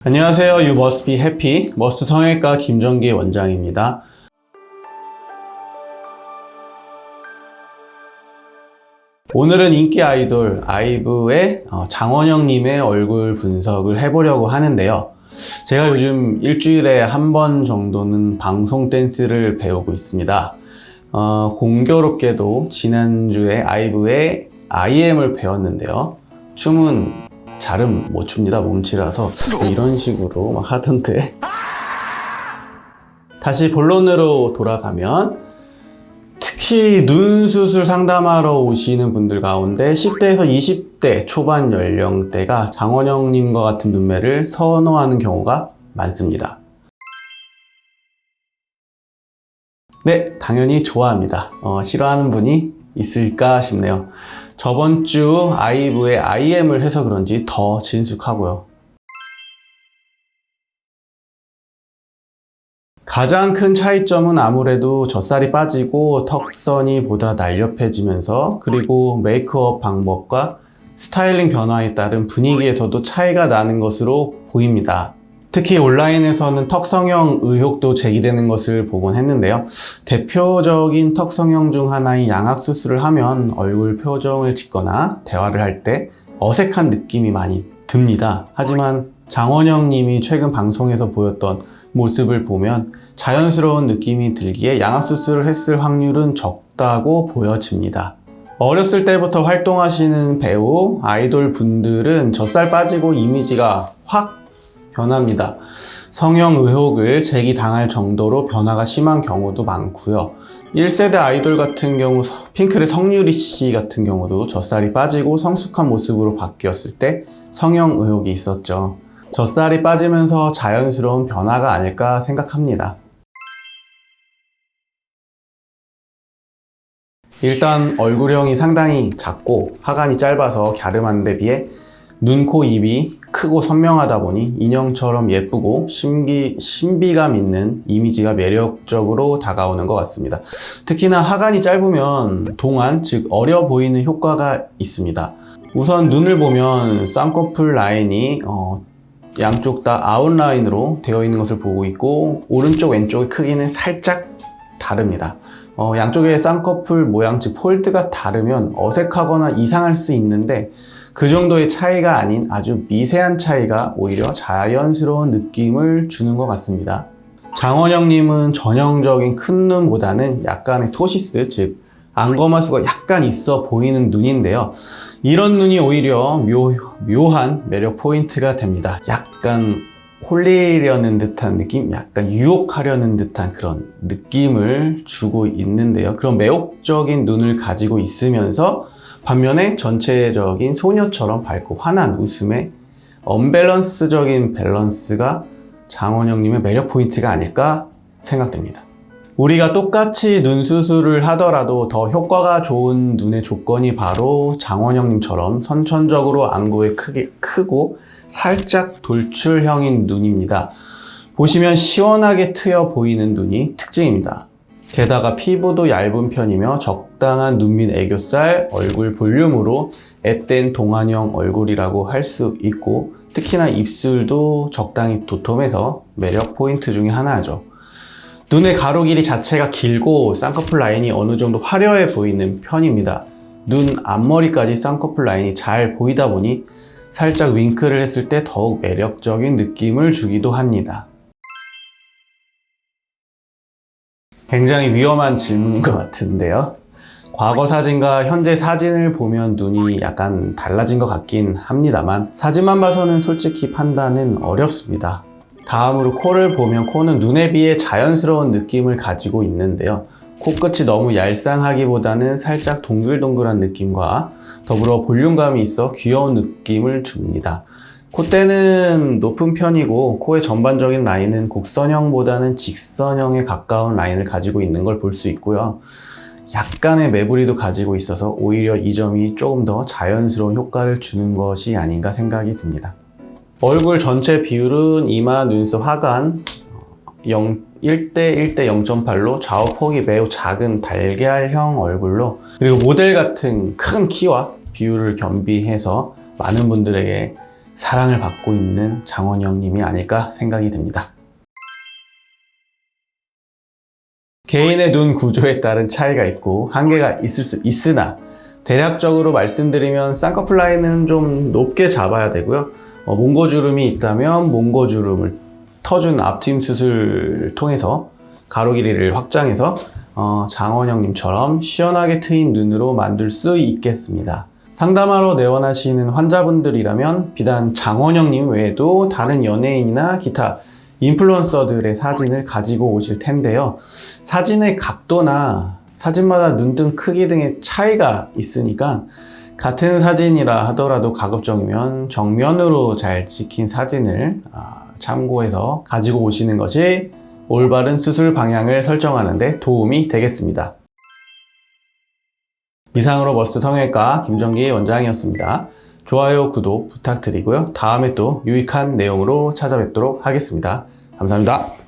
안녕하세요. You must be happy. 머스트 성형외과 김정기 원장입니다. 오늘은 인기 아이돌 아이브의 장원영님의 얼굴 분석을 해보려고 하는데요. 제가 요즘 일주일에 한 번 정도는 방송 댄스를 배우고 있습니다. 공교롭게도 지난주에 아이브의 IM을 배웠는데요. 춤은 잘은 못 춥니다. 몸치라서 이런 식으로 막 하던데. 다시 본론으로 돌아가면 특히 눈 수술 상담하러 오시는 분들 가운데 10대에서 20대 초반 연령대가 장원영님과 같은 눈매를 선호하는 경우가 많습니다. 네, 당연히 좋아합니다. 싫어하는 분이 있을까 싶네요. 저번 주 아이브의 IM을 해서 그런지 더 진숙하고요. 가장 큰 차이점은 아무래도 젖살이 빠지고 턱선이 보다 날렵해지면서 그리고 메이크업 방법과 스타일링 변화에 따른 분위기에서도 차이가 나는 것으로 보입니다. 특히 온라인에서는 턱 성형 의혹도 제기되는 것을 보곤 했는데요. 대표적인 턱 성형 중 하나인 양악 수술을 하면 얼굴 표정을 짓거나 대화를 할 때 어색한 느낌이 많이 듭니다. 하지만 장원영 님이 최근 방송에서 보였던 모습을 보면 자연스러운 느낌이 들기에 양악 수술을 했을 확률은 적다고 보여집니다. 어렸을 때부터 활동하시는 배우, 아이돌 분들은 젖살 빠지고 이미지가 확 변합니다. 성형 의혹을 제기당할 정도로 변화가 심한 경우도 많고요. 1세대 아이돌 같은 경우 핑클의 성유리 씨 같은 경우도 젖살이 빠지고 성숙한 모습으로 바뀌었을 때 성형 의혹이 있었죠. 젖살이 빠지면서 자연스러운 변화가 아닐까 생각합니다. 일단 얼굴형이 상당히 작고 하관이 짧아서 갸름한 데 비해 눈, 코, 입이 크고 선명하다 보니 인형처럼 예쁘고 신비감 있는 이미지가 매력적으로 다가오는 것 같습니다. 특히나 하관이 짧으면 동안, 즉 어려 보이는 효과가 있습니다. 우선 눈을 보면 쌍꺼풀 라인이 양쪽 다 아웃라인으로 되어 있는 것을 보고 있고 오른쪽, 왼쪽의 크기는 살짝 다릅니다. 양쪽의 쌍꺼풀 모양, 즉 폴드가 다르면 어색하거나 이상할 수 있는데 그 정도의 차이가 아닌 아주 미세한 차이가 오히려 자연스러운 느낌을 주는 것 같습니다. 장원영님은 전형적인 큰 눈보다는 약간의 토시스, 즉 안검하수가 약간 있어 보이는 눈인데요. 이런 눈이 오히려 묘한 매력 포인트가 됩니다. 약간 홀리려는 듯한 느낌, 약간 유혹하려는 듯한 그런 느낌을 주고 있는데요. 그런 매혹적인 눈을 가지고 있으면서 반면에 전체적인 소녀처럼 밝고 환한 웃음의 언밸런스적인 밸런스가 장원영님의 매력 포인트가 아닐까 생각됩니다. 우리가 똑같이 눈 수술을 하더라도 더 효과가 좋은 눈의 조건이 바로 장원영님처럼 선천적으로 안구의 크고 살짝 돌출형인 눈입니다. 보시면 시원하게 트여 보이는 눈이 특징입니다. 게다가 피부도 얇은 편이며 적당한 눈 밑 애교살, 얼굴 볼륨으로 앳된 동안형 얼굴이라고 할 수 있고 특히나 입술도 적당히 도톰해서 매력 포인트 중에 하나죠. 눈의 가로 길이 자체가 길고 쌍꺼풀 라인이 어느 정도 화려해 보이는 편입니다. 눈 앞머리까지 쌍꺼풀 라인이 잘 보이다 보니 살짝 윙크를 했을 때 더욱 매력적인 느낌을 주기도 합니다. 굉장히 위험한 질문인 것 같은데요. 과거 사진과 현재 사진을 보면 눈이 약간 달라진 것 같긴 합니다만 사진만 봐서는 솔직히 판단은 어렵습니다. 다음으로 코를 보면 코는 눈에 비해 자연스러운 느낌을 가지고 있는데요. 코끝이 너무 얄쌍하기보다는 살짝 동글동글한 느낌과 더불어 볼륨감이 있어 귀여운 느낌을 줍니다. 콧대는 높은 편이고 코의 전반적인 라인은 곡선형보다는 직선형에 가까운 라인을 가지고 있는 걸 볼 수 있고요. 약간의 매부리도 가지고 있어서 오히려 이 점이 조금 더 자연스러운 효과를 주는 것이 아닌가 생각이 듭니다. 얼굴 전체 비율은 이마, 눈썹, 하관 1대 1대 0.8로 좌우 폭이 매우 작은 달걀형 얼굴로 그리고 모델 같은 큰 키와 비율을 겸비해서 많은 분들에게 사랑을 받고 있는 장원영님이 아닐까 생각이 듭니다. 개인의 눈 구조에 따른 차이가 있고 한계가 있을 수 있으나 대략적으로 말씀드리면 쌍꺼풀 라인은 좀 높게 잡아야 되고요. 몽고주름이 있다면 몽고주름을 터준 앞트임 수술을 통해서 가로 길이를 확장해서 장원영님처럼 시원하게 트인 눈으로 만들 수 있겠습니다. 상담하러 내원하시는 환자분들이라면 비단 장원영님 외에도 다른 연예인이나 기타 인플루언서들의 사진을 가지고 오실 텐데요. 사진의 각도나 사진마다 눈등 크기 등의 차이가 있으니까 같은 사진이라 하더라도 가급적이면 정면으로 잘 찍힌 사진을 참고해서 가지고 오시는 것이 올바른 수술 방향을 설정하는 데 도움이 되겠습니다. 이상으로 머스트 성형외과 김정기 원장이었습니다. 좋아요, 구독 부탁드리고요. 다음에 또 유익한 내용으로 찾아뵙도록 하겠습니다. 감사합니다.